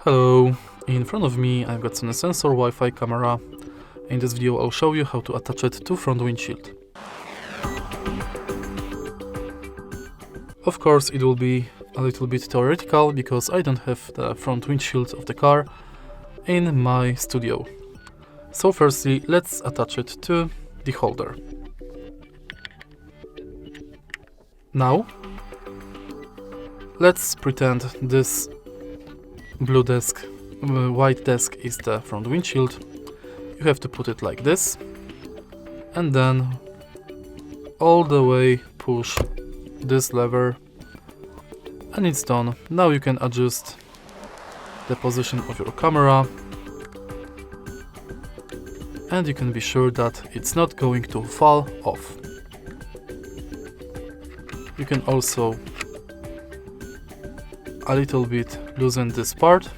Hello, in front of me I've got Sony Sensor Wi-Fi camera. In this video I'll show you how to attach it to front windshield. Of course it will be a little bit theoretical because I don't have the front windshield of the car in my studio. So firstly let's attach it to the holder. Now let's pretend this blue desk, white desk is the front windshield. You have to put it like this and then all the way push this lever and it's done. Now you can adjust the position of your camera and you can be sure that it's not going to fall off. You can also a little bit loosen this part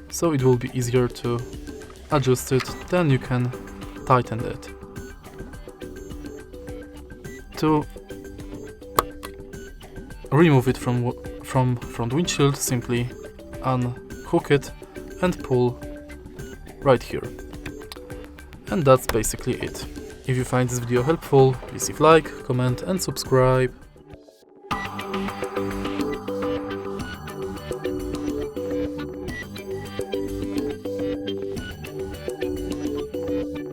so it will be easier to adjust it, then you can tighten it. To remove it from front windshield, simply unhook it and pull right here. And that's basically it. If you find this video helpful, please leave like, comment and subscribe.